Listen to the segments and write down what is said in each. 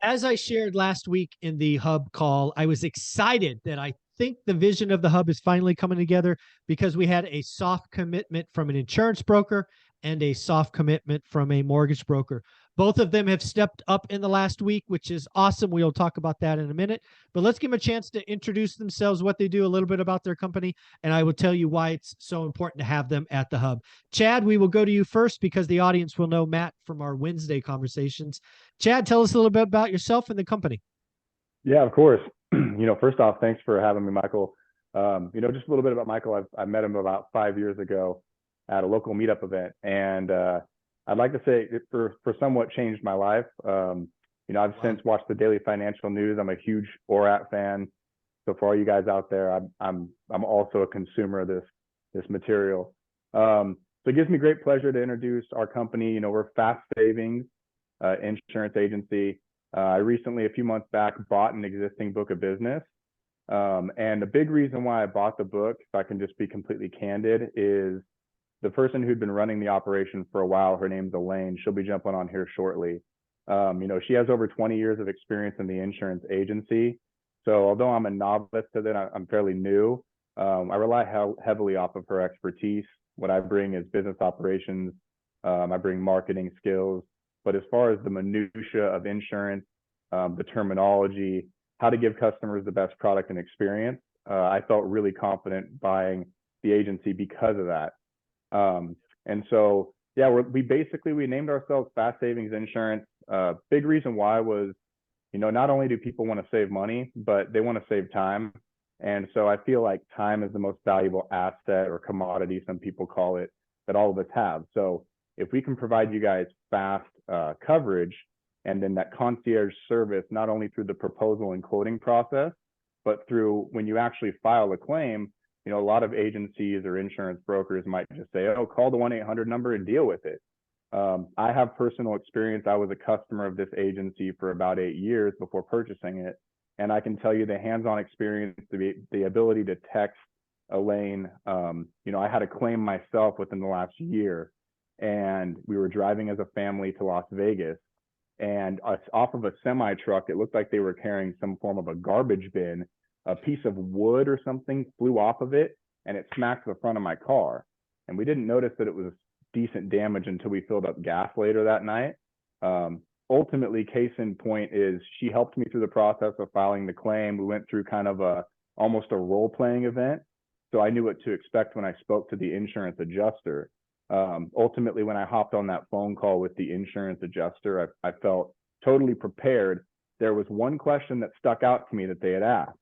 as I shared last week in the hub call, I was excited that I think the vision of the hub is finally coming together because we had a soft commitment from an insurance broker and a soft commitment from a mortgage broker. Both of them have stepped up in the last week, which is awesome. We'll talk about that in a minute, but let's give them a chance to introduce themselves, what they do, a little bit about their company, and I will tell you why it's so important to have them at the hub. Chad, we will go to you first because the audience will know Matt from our Wednesday conversations. Chad, tell us a little bit about yourself and the company. Yeah, of course. First off, thanks for having me, Michael. Just a little bit about Michael. I met him about 5 years ago at a local meetup event, and I'd like to say it for somewhat changed my life. I've since watched the daily financial news. I'm a huge ORAT fan. So for all you guys out there, I'm also a consumer of this material. So it gives me great pleasure to introduce our company. We're Fast Savings Insurance Agency. I recently, a few months back, bought an existing book of business. And the big reason why I bought the book, if I can just be completely candid, is the person who'd been running the operation for a while. Her name's Elaine. She'll be jumping on here shortly. She has over 20 years of experience in the insurance agency. So although I'm a novice to that, I'm fairly new. I rely heavily off of her expertise. What I bring is business operations. I bring marketing skills. But as far as the minutia of insurance, the terminology, how to give customers the best product and experience, I felt really confident buying the agency because of that. And so, yeah, we named ourselves Fast Savings Insurance. Big reason why was, not only do people want to save money, but they want to save time. And so I feel like time is the most valuable asset or commodity, some people call it, that all of us have. So if we can provide you guys fast coverage and then that concierge service, not only through the proposal and quoting process, but through when you actually file a claim, a lot of agencies or insurance brokers might just say, oh, call the 1-800 number and deal with it. I have personal experience. I was a customer of this agency for about 8 years before purchasing it. And I can tell you the hands-on experience, the ability to text Elaine. I had a claim myself within the last year, and we were driving as a family to Las Vegas, and off of a semi truck, it looked like they were carrying some form of a garbage bin. A piece of wood or something flew off of it, and it smacked the front of my car. And we didn't notice that it was decent damage until we filled up gas later that night. Ultimately, case in point is she helped me through the process of filing the claim. We went through kind of almost a role-playing event. So I knew what to expect when I spoke to the insurance adjuster. Ultimately, when I hopped on that phone call with the insurance adjuster, I felt totally prepared. There was one question that stuck out to me that they had asked.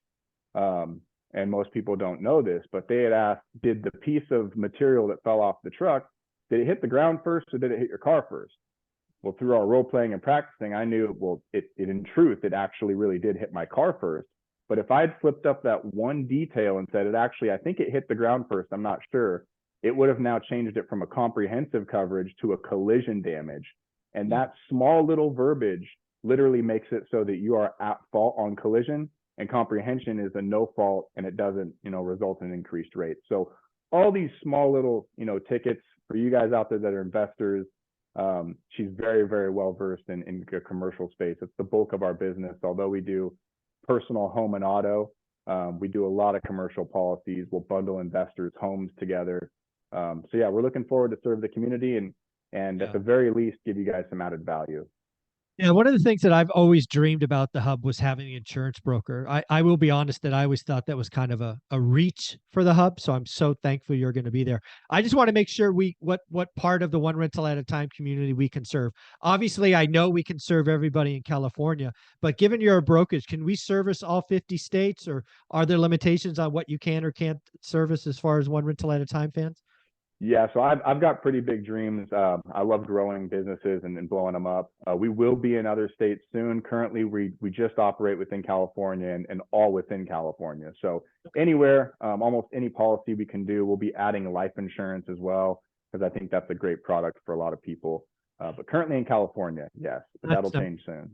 And most people don't know this, but they had asked, did the piece of material that fell off the truck, did it hit the ground first or did it hit your car first? Well, through our role playing and practicing, I knew, well, it in truth, it actually really did hit my car first. But if I had slipped up that one detail and said I think it hit the ground first, I'm not sure, it would have now changed it from a comprehensive coverage to a collision damage. And that small little verbiage literally makes it so that you are at fault on collision, and comprehension is a no fault, and it doesn't, result in increased rates. So all these small little, tickets for you guys out there that are investors. She's very, very well versed in the commercial space. It's the bulk of our business. Although we do personal, home, and auto, we do a lot of commercial policies. We'll bundle investors' homes together. So yeah, we're looking forward to serve the community and at the very least give you guys some added value. Yeah, one of the things that I've always dreamed about the hub was having an insurance broker. I will be honest that I always thought that was kind of a reach for the hub. So I'm so thankful you're going to be there. I just want to make sure what part of the one rental at a time community we can serve. Obviously, I know we can serve everybody in California, but given you're a brokerage, can we service all 50 states, or are there limitations on what you can or can't service as far as one rental at a time fans? Yeah, so I've got pretty big dreams. I love growing businesses and blowing them up. We will be in other states soon. Currently, we just operate within California and all within California. So anywhere, almost any policy we can do. We'll be adding life insurance as well, because I think that's a great product for a lot of people. But currently in California, yes, but that'll change soon.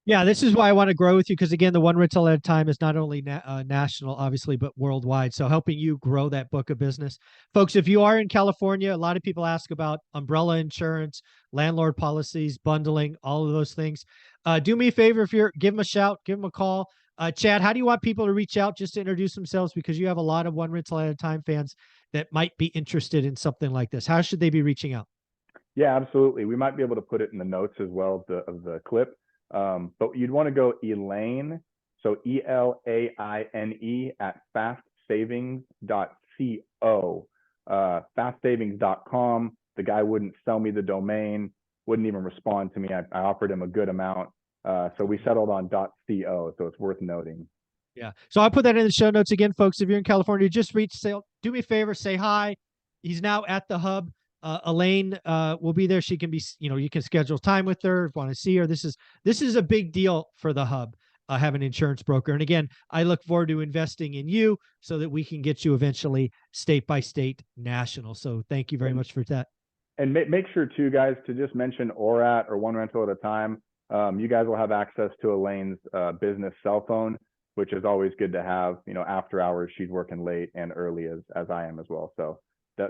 Yeah, this is why I want to grow with you because again, the one rental at a time is not only national, obviously, but worldwide. So helping you grow that book of business, folks. If you are in California, a lot of people ask about umbrella insurance, landlord policies, bundling, all of those things. Do me a favor if you're give them a shout, give them a call. Chad, how do you want people to reach out just to introduce themselves? Because you have a lot of one rental at a time fans that might be interested in something like this. How should they be reaching out? Yeah, absolutely. We might be able to put it in the notes as well of the clip. But you'd want to go Elaine, so ELAINE at fastsavings.co, fastsavings.com. The guy wouldn't sell me the domain, wouldn't even respond to me. I offered him a good amount. So we settled on .co, so it's worth noting. Yeah. So I'll put that in the show notes again, folks. If you're in California, just do me a favor, say hi. He's now at the hub. Elaine will be there. She can be, you can schedule time with her if you want to see her. This is a big deal for the hub, have an insurance broker. And again, I look forward to investing in you so that we can get you eventually state by state national. So thank you very much for that. And make sure too, guys, to just mention ORAT or one rental at a time. You guys will have access to Elaine's business cell phone, which is always good to have. After hours, she's working late and early as I am as well. So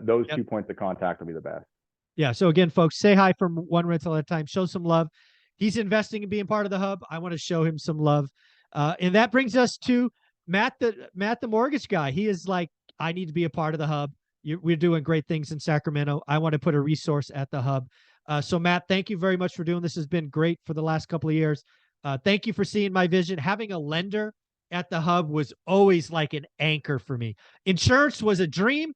those 2 points of contact will be the best. Yeah. So again, folks, say hi from one rental at a time. Show some love. He's investing in being part of the hub. I want to show him some love. And that brings us to Matt, the mortgage guy. He is like, I need to be a part of the hub. We're doing great things in Sacramento. I want to put a resource at the hub. So Matt, thank you very much for doing this. Has been great for the last couple of years. Thank you for seeing my vision. Having a lender at the hub was always like an anchor for me. Insurance was a dream.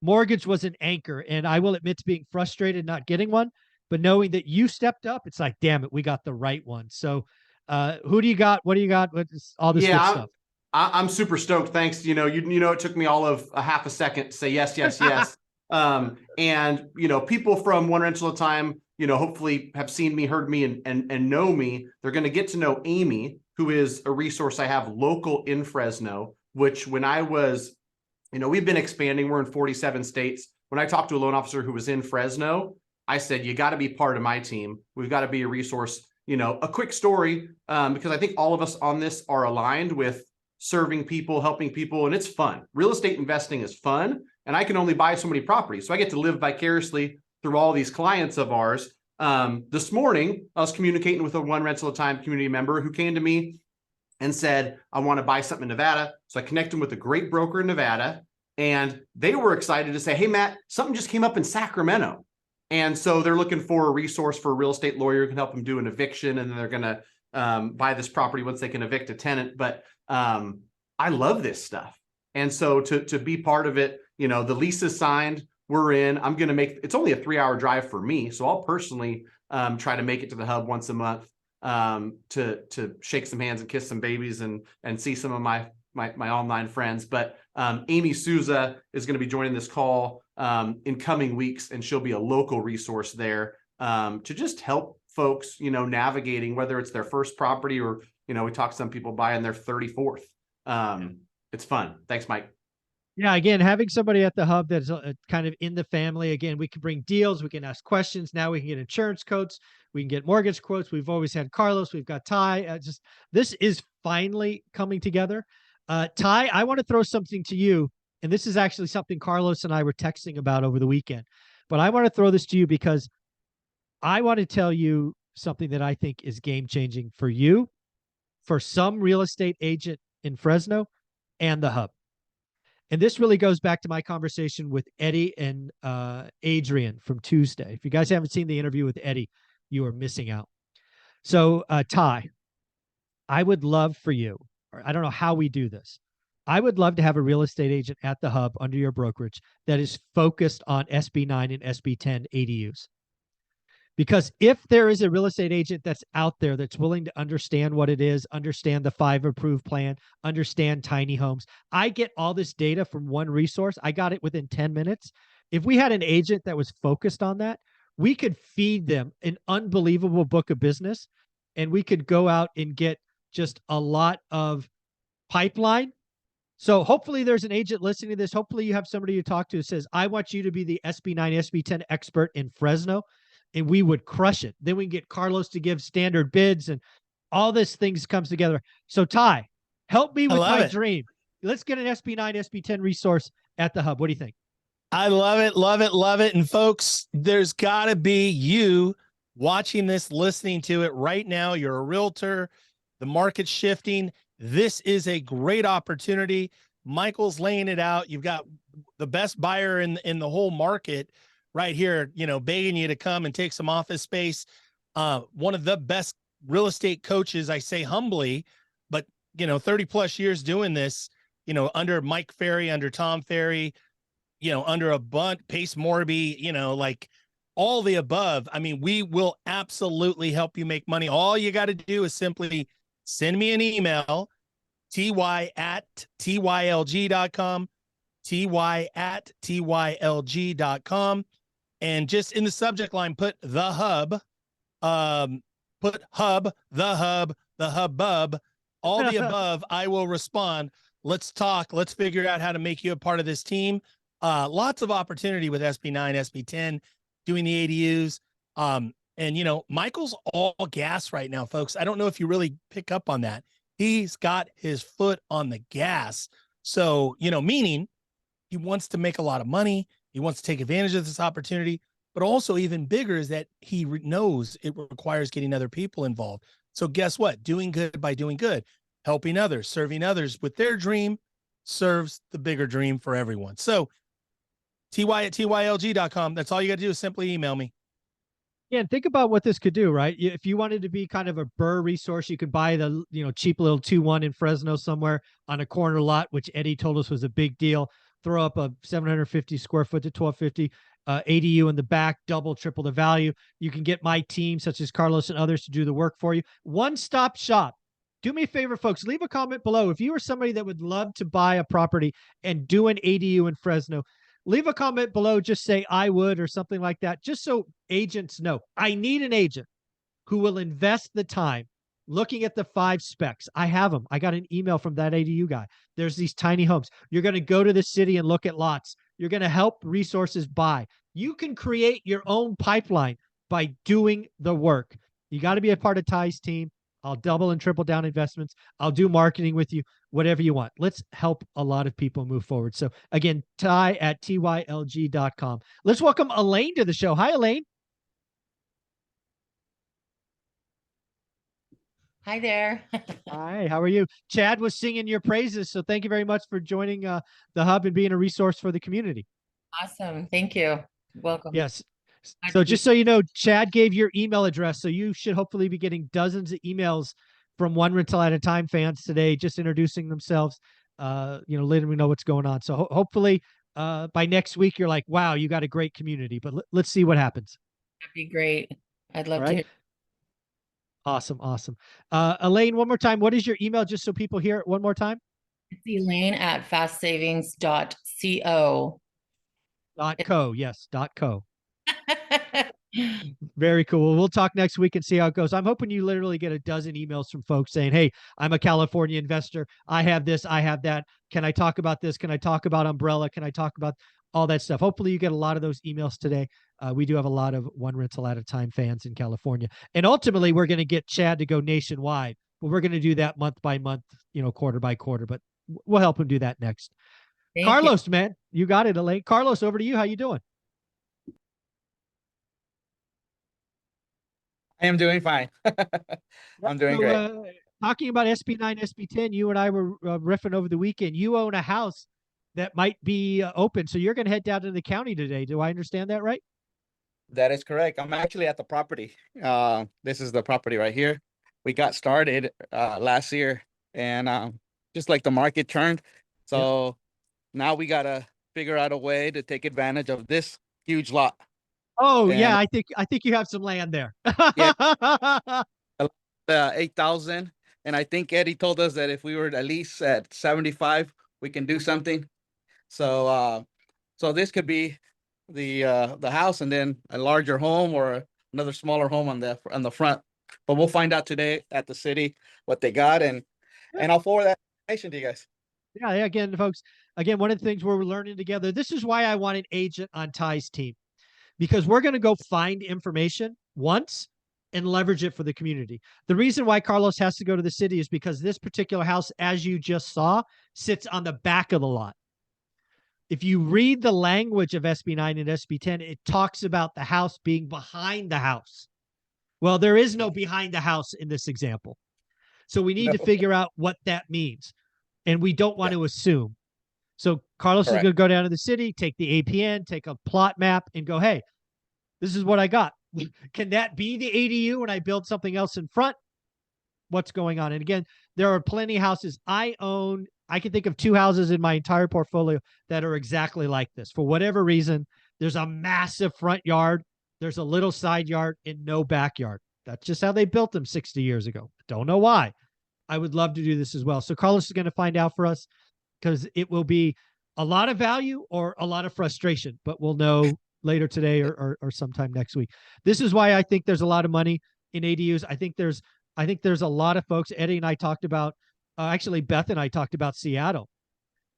Mortgage was an anchor. And I will admit to being frustrated not getting one, but knowing that you stepped up, it's like, damn it, we got the right one. So who do you got? What do you got? What's all this good stuff? I'm super stoked. Thanks. It took me all of a half a second to say yes, yes, yes. And people from one rental at a time, hopefully have seen me, heard me, and know me. They're going to get to know Amy, who is a resource I have local in Fresno, which when I was, we've been expanding. We're in 47 states. When I talked to a loan officer who was in Fresno, I said, you got to be part of my team. We've got to be a resource. A quick story, because I think all of us on this are aligned with serving people, helping people, and it's fun. Real estate investing is fun, and I can only buy so many properties. So I get to live vicariously through all these clients of ours. This morning, I was communicating with a one rental at a time community member who came to me and said, I want to buy something in Nevada. So I connected them with a great broker in Nevada, and they were excited to say, hey, Matt, something just came up in Sacramento. And so they're looking for a resource for a real estate lawyer who can help them do an eviction, and then they're going to buy this property once they can evict a tenant. But I love this stuff. And so to be part of it, the lease is signed, we're in. I'm going to it's only a 3-hour drive for me. So I'll personally try to make it to the hub once a month to shake some hands and kiss some babies and see some of my online friends. But Amy Souza is going to be joining this call in coming weeks, and she'll be a local resource there to just help folks, navigating whether it's their first property or, we talk to some people buying their 34th. It's fun. Thanks, Mike. Yeah, again, having somebody at the hub that's kind of in the family. Again, we can bring deals, we can ask questions. Now we can get insurance quotes, we can get mortgage quotes. We've always had Carlos, we've got Ty. This is finally coming together. Ty, I want to throw something to you, and this is actually something Carlos and I were texting about over the weekend. But I want to throw this to you because I want to tell you something that I think is game-changing for you, for some real estate agent in Fresno, and the hub. And this really goes back to my conversation with Eddie and Adrian from Tuesday. If you guys haven't seen the interview with Eddie, you are missing out. So, Ty, I would love for you, or I don't know how we do this. I would love to have a real estate agent at the hub under your brokerage that is focused on SB9 and SB10 ADUs. Because if there is a real estate agent that's out there that's willing to understand what it is, understand the 5 approved plan, understand tiny homes, I get all this data from one resource. I got it within 10 minutes. If we had an agent that was focused on that, we could feed them an unbelievable book of business, and we could go out and get just a lot of pipeline. So hopefully there's an agent listening to this. Hopefully you have somebody you talk to who says, I want you to be the SB9, SB10 expert in Fresno. And we would crush it. Then we can get Carlos to give standard bids, and All this things comes together. So Ty, help me with my it. dream. Let's get an SB9, SB10 resource at the hub. What do you think? I love it, love it, love it. And folks, there's got to be you watching this, listening to it right now. You're a realtor. The market's shifting. This is a great opportunity. Michael's laying it out. You've got the best buyer in the whole market right here, you know, begging you to come and take some office space. One of the best real estate coaches, I say humbly, but, you know, 30 plus years doing this, you know, under Mike Ferry, under Tom Ferry, you know, under a bunt, Pace Morby, you know, like all the above. I mean, we will absolutely help you make money. All you got to do is simply send me an email, ty@tylg.com, ty@tylg.com. And just in the subject line, put the hub, put hub, the hubbub, all the above. I will respond. Let's talk. Let's figure out how to make you a part of this team. Lots of opportunity with SB9, SB10, doing the ADUs. And, you know, Michael's all gas right now, folks. I don't know if you really pick up on that. He's got his foot on the gas. So, you know, meaning he wants to make a lot of money. He wants to take advantage of this opportunity, but also even bigger is that he knows it requires getting other people involved. So guess what? Doing good by doing good, helping others, serving others with their dream serves the bigger dream for everyone. So ty@tylg.com. That's all you got to do is simply email me. Yeah, and think about what this could do, right? If you wanted to be kind of a Burr resource, you could buy the, you know, cheap little 2-1 in Fresno somewhere on a corner lot, which Eddie told us was a big deal. Throw up a 750 square foot to 1250 ADU in the back, double, triple the value. You can get my team, such as Carlos and others, to do the work for you. One-stop shop. Do me a favor, folks. Leave a comment below. If you are somebody that would love to buy a property and do an ADU in Fresno, leave a comment below. Just say I would or something like that, just so agents know. I need an agent who will invest the time looking at the 5 specs. I have them. I got an email from that ADU guy. There's these tiny homes. You're going to go to the city and look at lots. You're going to help resources buy. You can create your own pipeline by doing the work. You got to be a part of Ty's team. I'll double and triple down investments. I'll do marketing with you, whatever you want. Let's help a lot of people move forward. So again, ty@tylg.com. Let's welcome Elaine to the show. Hi, Elaine. Hi there. Hi, how are you? Chad was singing your praises, so thank you very much for joining the hub and being a resource for the community. Awesome. Thank you. Welcome. Yes. So just so you know, Chad gave your email address, so you should hopefully be getting dozens of emails from One Rental at a Time fans today, just introducing themselves, you know, letting me know what's going on. So hopefully by next week, you're like, wow, you got a great community, but let's see what happens. That'd be great. I'd love All to right. hear. Awesome. Awesome. Elaine, one more time. What is your email? Just so people hear it one more time. It's Elaine@fastsavings.co. .co. Yes. .co. Very cool. We'll talk next week and see how it goes. I'm hoping you literally get a dozen emails from folks saying, hey, I'm a California investor. I have this, I have that. Can I talk about this? Can I talk about umbrella? Can I talk about all that stuff? Hopefully you get a lot of those emails today. We do have a lot of One Rental at a Time fans in California. And ultimately, we're going to get Chad to go nationwide, but we're going to do that month by month, you know, quarter by quarter, but we'll help him do that next. Thank Carlos, you. man, you got it, Elaine. Carlos, over to you. How you doing? I am doing fine. I'm doing great. Talking about SB9, SB10, you and I were riffing over the weekend. You own a house that might be open, so you're going to head down to the county today. Do I understand that right? That is correct. I'm actually at the property. This is the property right here. We got started last year, and just like the market turned, so now we gotta figure out a way to take advantage of this huge lot. Oh, And yeah, I think you have some land there. Yeah. 8,000, and I think Eddie told us that if we were at least at 75, we can do something. So so this could be the house, and then a larger home or another smaller home on the front. But we'll find out today at the city what they got, and I'll forward that information to you guys. Yeah, again, folks, one of the things we're learning together, this is why I want an agent on Ty's team, because we're going to go find information once, and leverage it for the community. The reason why Carlos has to go to the city is because this particular house, as you just saw, sits on the back of the lot. If you read the language of SB9 and SB10, it talks about the house being behind the house. Well, there is no behind the house in this example. So we need to figure out what that means. And we don't want to assume. So Carlos is going to go down to the city, take the APN, take a plot map, and go, hey, this is what I got. Can that be the ADU when I build something else in front? What's going on? And again, there are plenty of houses I own. I can think of 2 houses in my entire portfolio that are exactly like this. For whatever reason, there's a massive front yard. There's a little side yard and no backyard. That's just how they built them 60 years ago. Don't know why. I would love to do this as well. So Carlos is going to find out for us, because it will be a lot of value or a lot of frustration, but we'll know later today or sometime next week. This is why I think there's a lot of money in ADUs. I think there's a lot of folks. Eddie and I talked about, actually Beth and I talked about Seattle.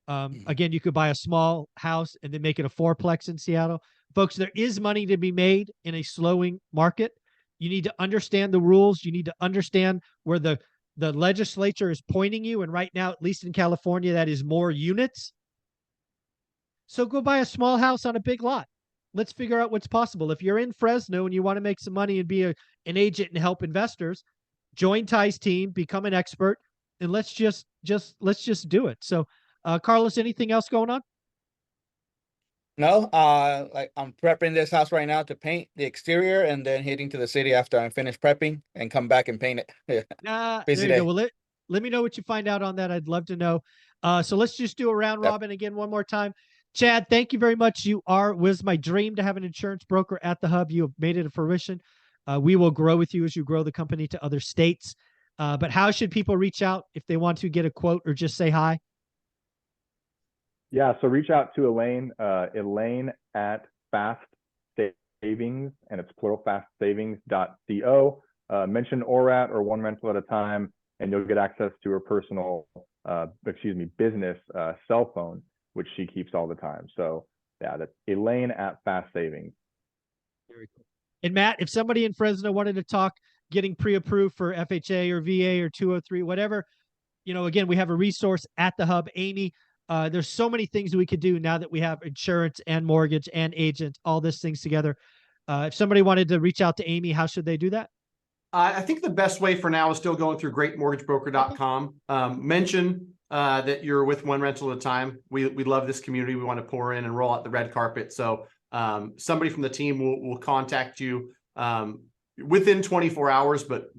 Again, you could buy a small house and then make it a 4-plex in Seattle. Folks, there is money to be made in a slowing market. You need to understand the rules. You need to understand where the legislature is pointing you. And right now, at least in California, that is more units. So go buy a small house on a big lot. Let's figure out what's possible. If you're in Fresno and you want to make some money and be an agent and help investors, join Ty's team, become an expert, and let's just do it. So, Carlos, anything else going on? No, like I'm prepping this house right now to paint the exterior and then heading to the city after I'm finished prepping and come back and paint it. Busy there you day. go. Well, let me know what you find out on that. I'd love to know. So let's just do a round robin again one more time. Chad, thank you very much. You was my dream to have an insurance broker at the Hub. You have made it a fruition. We will grow with you as you grow the company to other states. But how should people reach out if they want to get a quote or just say hi? Yeah, so reach out to Elaine, Elaine at Fast Savings, and it's plural, fastsavings.co. Mention ORAT or One Rental at a Time, and you'll get access to her personal, business cell phone, which she keeps all the time. So yeah, that's Elaine at Fast Savings. Very cool. And Matt, if somebody in Fresno wanted to talk getting pre-approved for FHA or VA or 203, whatever, again, we have a resource at the Hub. Amy, there's so many things we could do now that we have insurance and mortgage and agent, all these things together. If somebody wanted to reach out to Amy, how should they do that? I think the best way for now is still going through greatmortgagebroker.com. Mention that you're with One Rental at a Time. We love this community. We want to pour in and roll out the red carpet. So somebody from the team will contact you within 24 hours, but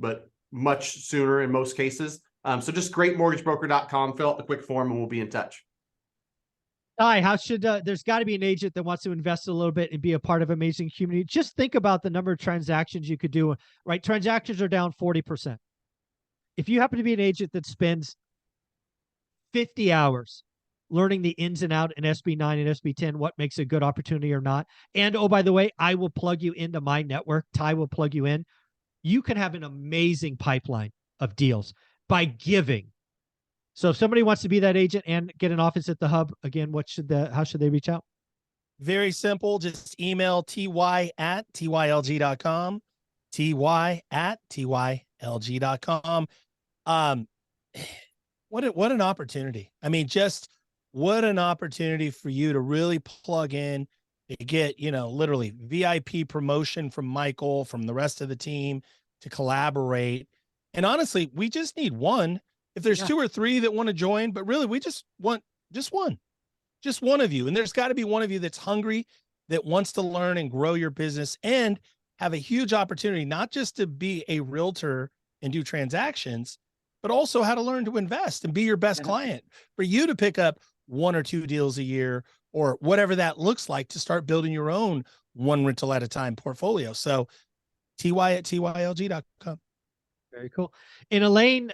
much sooner in most cases. So just greatmortgagebroker.com, fill out the quick form, and we'll be in touch. Hi, how should there's got to be an agent that wants to invest a little bit and be a part of amazing community. Just think about the number of transactions you could do, right? Transactions are down 40%. If you happen to be an agent that spends 50 hours learning the ins and out in SB9 and SB10, what makes a good opportunity or not. And oh, by the way, I will plug you into my network. Ty will plug you in. You can have an amazing pipeline of deals by giving. So if somebody wants to be that agent and get an office at the Hub, again, how should they reach out? Very simple. Just email ty@tylg.com, ty@tylg.com. What an opportunity. I mean, just what an opportunity for you to really plug in, to get, literally VIP promotion from Michael, from the rest of the team, to collaborate. And honestly, we just need one. If there's 2 or 3 that want to join, but really we just want just one of you. And there's got to be one of you that's hungry, that wants to learn and grow your business and have a huge opportunity, not just to be a realtor and do transactions, but also how to learn to invest and be your best client, for you to pick up 1 or 2 deals a year or whatever that looks like, to start building your own one rental at a time portfolio. So ty@tylg.com. Very cool. And Elaine,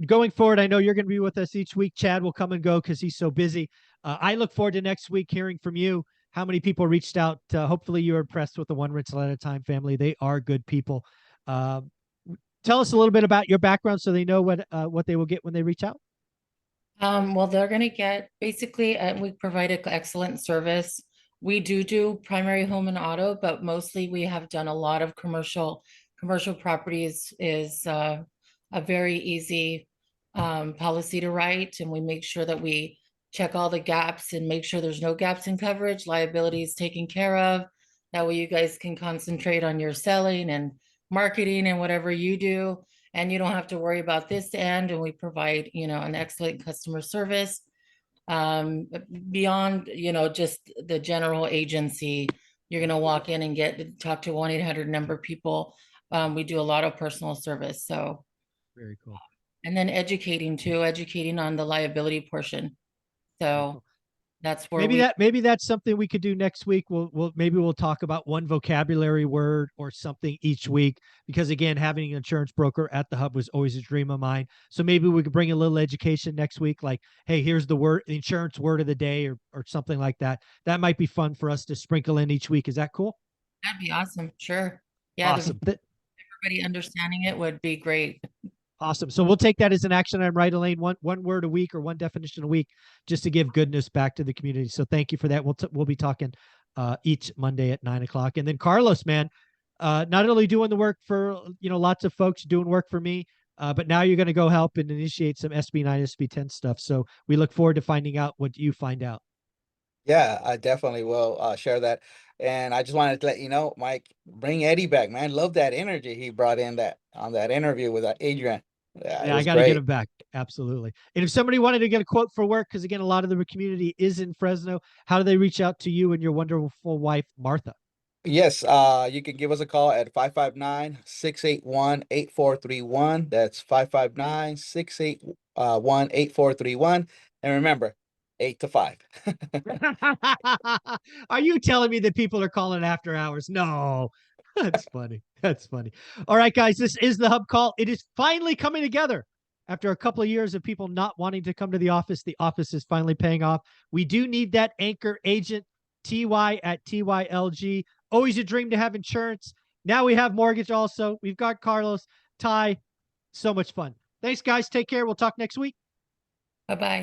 going forward, I know you're going to be with us each week. Chad will come and go because he's so busy. I look forward to next week hearing from you how many people reached out. Hopefully you were impressed with the One Rental at a Time family. They are good people. Tell us a little bit about your background so they know what they will get when they reach out. Well, they're going to get basically, we provide an excellent service. We do primary home and auto, but mostly we have done a lot of commercial commercial properties is a very easy policy to write, and we make sure that we check all the gaps and make sure there's no gaps in coverage. Liability is taken care of. That way you guys can concentrate on your selling and marketing and whatever you do, and you don't have to worry about this end. And we provide, an excellent customer service beyond, just the general agency. You're going to walk in and talk to 1-800 number people. We do a lot of personal service. So Very cool. and then educating on the liability portion. So that's where maybe that's something we could do next week. We'll talk about one vocabulary word or something each week, because again, having an insurance broker at the hub was always a dream of mine. So maybe we could bring a little education next week, like, hey, here's the insurance word of the day, or something like that. That might be fun for us to sprinkle in each week. Is that cool? that'd be awesome. Sure. Yeah. Awesome. Everybody understanding it would be great. Awesome. So we'll take that as an action item, right, Elaine? One word a week or one definition a week, just to give goodness back to the community. So thank you for that. We'll be talking each Monday at 9 o'clock. And then Carlos, man, not only doing the work for lots of folks, doing work for me, but now you're going to go help and initiate some SB9, SB10 stuff. So we look forward to finding out what you find out. Yeah, I definitely will share that. And I just wanted to let you know, Mike, bring Eddie back, man. Love that energy he brought in on that interview with Adrian. Yeah, I got to get him back. Absolutely. And if somebody wanted to get a quote for work, because again, a lot of the community is in Fresno, how do they reach out to you and your wonderful wife, Martha? Yes, you can give us a call at 559-681-8431. That's 559-681-8431. And remember, 8 to 5. Are you telling me that people are calling after hours? No. That's funny. That's funny. All right, guys, this is the Hub Call. It is finally coming together. After a couple of years of people not wanting to come to the office is finally paying off. We do need that anchor agent, TY at TYLG. Always a dream to have insurance. Now we have mortgage also. We've got Carlos, Ty. So much fun. Thanks, guys. Take care. We'll talk next week. Bye-bye.